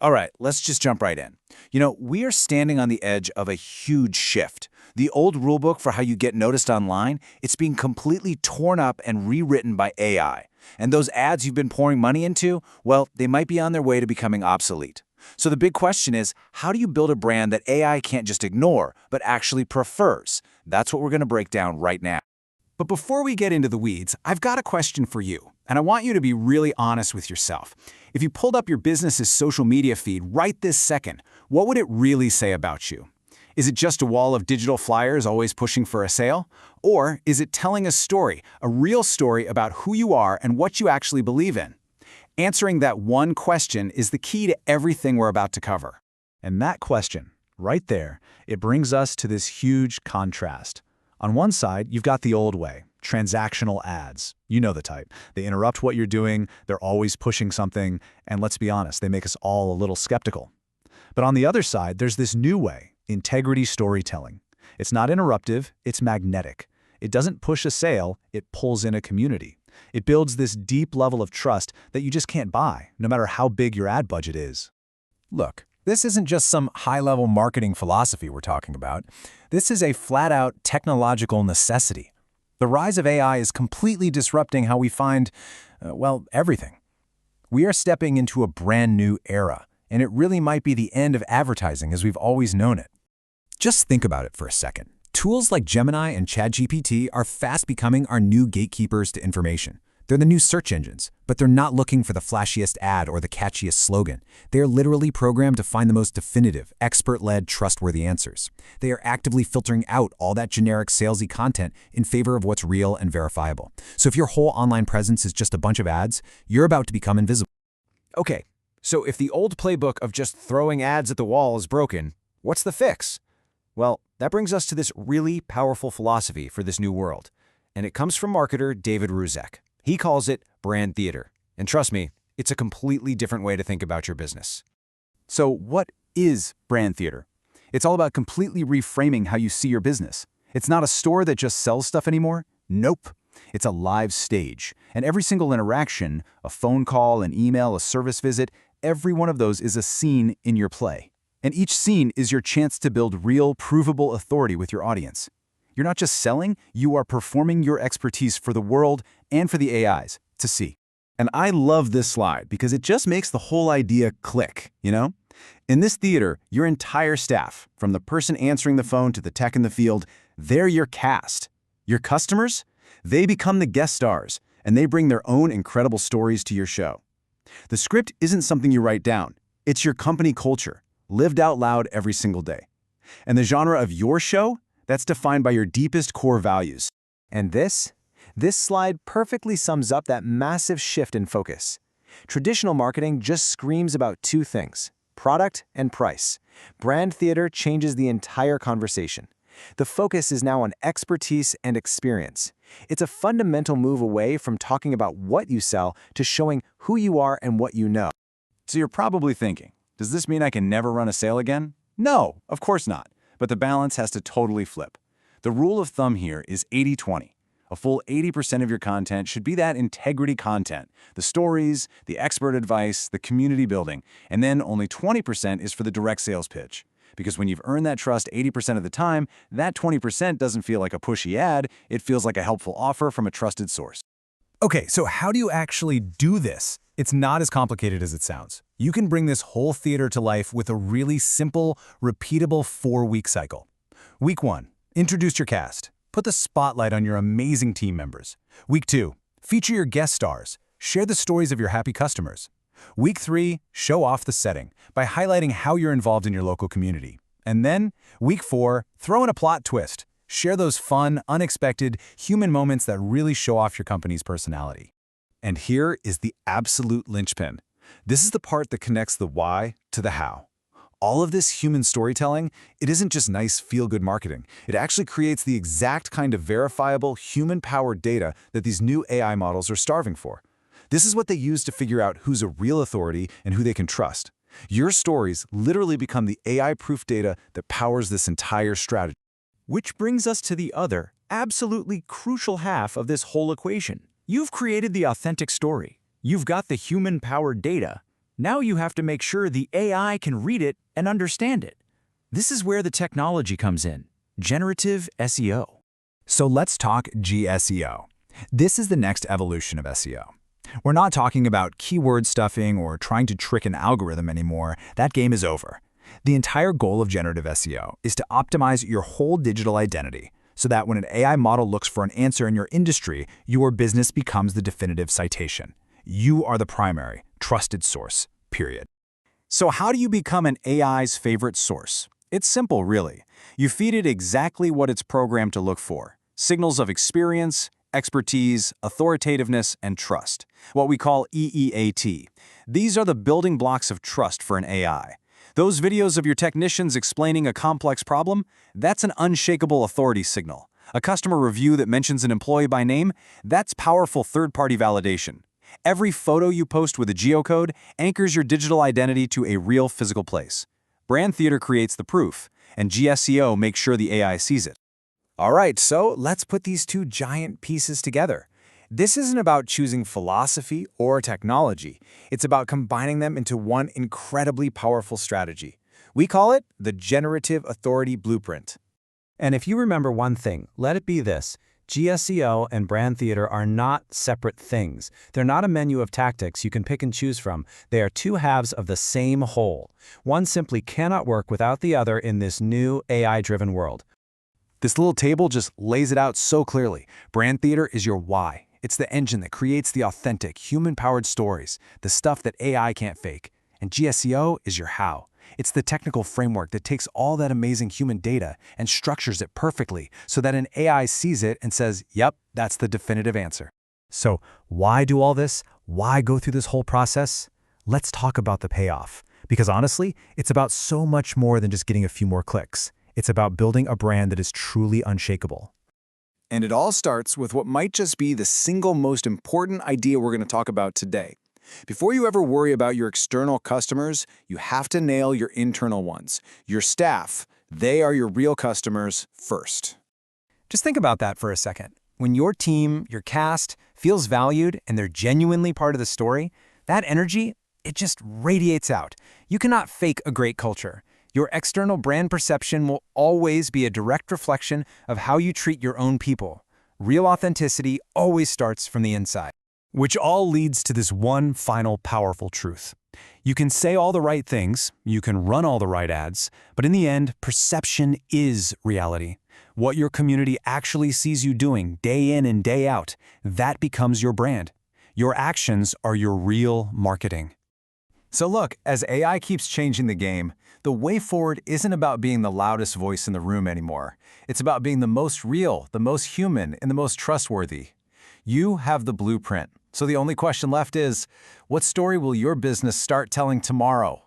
All right, let's just jump right in. We are standing on the edge of a huge shift. The old rulebook for how you get noticed online, it's being completely torn up and rewritten by AI. And those ads you've been pouring money into, well, they might be on their way to becoming obsolete. So the big question is, how do you build a brand that AI can't just ignore, but actually prefers? That's what we're going to break down right now. But before we get into the weeds, I've got a question for you, and I want you to be really honest with yourself. If you pulled up your business's social media feed right this second, what would it really say about you? Is it just a wall of digital flyers always pushing for a sale? Or is it telling a story, a real story about who you are and what you actually believe in? Answering that one question is the key to everything we're about to cover. And that question, right there, it brings us to this huge contrast. On one side, you've got the old way, transactional ads. You know the type. They interrupt what you're doing, they're always pushing something, and let's be honest, they make us all a little skeptical. But on the other side, there's this new way, integrity storytelling. It's not interruptive, it's magnetic. It doesn't push a sale, it pulls in a community. It builds this deep level of trust that you just can't buy, no matter how big your ad budget is. Look, this isn't just some high-level marketing philosophy we're talking about. This is a flat-out technological necessity. The rise of AI is completely disrupting how we find, everything. We are stepping into a brand new era, and it really might be the end of advertising as we've always known it. Just think about it for a second. Tools like Gemini and ChatGPT are fast becoming our new gatekeepers to information. They're the new search engines, but they're not looking for the flashiest ad or the catchiest slogan. They are literally programmed to find the most definitive, expert-led, trustworthy answers. They are actively filtering out all that generic salesy content in favor of what's real and verifiable. So if your whole online presence is just a bunch of ads, you're about to become invisible. Okay, so if the old playbook of just throwing ads at the wall is broken, what's the fix? Well, that brings us to this really powerful philosophy for this new world, and it comes from marketer David Rozek. He calls it brand theater. And trust me, it's a completely different way to think about your business. So what is brand theater? It's all about completely reframing how you see your business. It's not a store that just sells stuff anymore. Nope. It's a live stage. And every single interaction, a phone call, an email, a service visit, every one of those is a scene in your play. And each scene is your chance to build real, provable authority with your audience. You're not just selling, you are performing your expertise for the world and for the AIs to see. And I love this slide because it just makes the whole idea click, In this theater, your entire staff, from the person answering the phone to the tech in the field, they're your cast. Your customers? They become the guest stars, and they bring their own incredible stories to your show. The script isn't something you write down. It's your company culture, lived out loud every single day. And the genre of your show? That's defined by your deepest core values. And this slide perfectly sums up that massive shift in focus. Traditional marketing just screams about two things: product and price. Brand theater changes the entire conversation. The focus is now on expertise and experience. It's a fundamental move away from talking about what you sell to showing who you are and what you know. So you're probably thinking, does this mean I can never run a sale again? No, of course not. But the balance has to totally flip. The rule of thumb here is 80-20. A full 80% of your content should be that integrity content, the stories, the expert advice, the community building, and then only 20% is for the direct sales pitch. Because when you've earned that trust 80% of the time, that 20% doesn't feel like a pushy ad, it feels like a helpful offer from a trusted source. Okay, so how do you actually do this? It's not as complicated as it sounds. You can bring this whole theater to life with a really simple, repeatable 4-week cycle. Week 1, introduce your cast. Put the spotlight on your amazing team members. Week 2, feature your guest stars. Share the stories of your happy customers. Week 3, show off the setting by highlighting how you're involved in your local community. And then, Week 4, throw in a plot twist. Share those fun, unexpected, human moments that really show off your company's personality. And here is the absolute linchpin. This is the part that connects the why to the how. All of this human storytelling, it isn't just nice feel-good marketing. It actually creates the exact kind of verifiable, human-powered data that these new AI models are starving for. This is what they use to figure out who's a real authority and who they can trust. Your stories literally become the AI-proof data that powers this entire strategy. Which brings us to the other, absolutely crucial half of this whole equation. You've created the authentic story. You've got the human-powered data. Now you have to make sure the AI can read it and understand it. This is where the technology comes in, generative SEO. So let's talk GSEO. This is the next evolution of SEO. We're not talking about keyword stuffing or trying to trick an algorithm anymore. That game is over. The entire goal of generative SEO is to optimize your whole digital identity so that when an AI model looks for an answer in your industry, your business becomes the definitive citation. You are the primary, trusted source, period. So how do you become an AI's favorite source? It's simple, really. You feed it exactly what it's programmed to look for: signals of experience, expertise, authoritativeness, and trust, what we call EEAT. These are the building blocks of trust for an AI. Those videos of your technicians explaining a complex problem, that's an unshakable authority signal. A customer review that mentions an employee by name, that's powerful third-party validation. Every photo you post with a geocode anchors your digital identity to a real physical place. Brand theater creates the proof, and GSEO makes sure the AI sees it. All right, so let's put these two giant pieces together. This isn't about choosing philosophy or technology. It's about combining them into one incredibly powerful strategy. We call it the Generative Authority Blueprint. And if you remember one thing, let it be this: GSEO and brand theater are not separate things. They're not a menu of tactics you can pick and choose from. They are two halves of the same whole. One simply cannot work without the other in this new AI-driven world. This little table just lays it out so clearly. Brand theater is your why. It's the engine that creates the authentic, human-powered stories, the stuff that AI can't fake. And GSEO is your how. It's the technical framework that takes all that amazing human data and structures it perfectly so that an AI sees it and says, yep, that's the definitive answer. So why do all this? Why go through this whole process? Let's talk about the payoff. Because honestly, it's about so much more than just getting a few more clicks. It's about building a brand that is truly unshakable. And it all starts with what might just be the single most important idea we're going to talk about today. Before you ever worry about your external customers, you have to nail your internal ones. Your staff, they are your real customers first. Just think about that for a second. When your team, your cast, feels valued and they're genuinely part of the story, that energy, it just radiates out. You cannot fake a great culture. Your external brand perception will always be a direct reflection of how you treat your own people. Real authenticity always starts from the inside. Which all leads to this one final powerful truth. You can say all the right things, you can run all the right ads, but in the end, perception is reality. What your community actually sees you doing day in and day out, that becomes your brand. Your actions are your real marketing. So look, as AI keeps changing the game, the way forward isn't about being the loudest voice in the room anymore. It's about being the most real, the most human, and the most trustworthy. You have the blueprint. So the only question left is, what story will your business start telling tomorrow?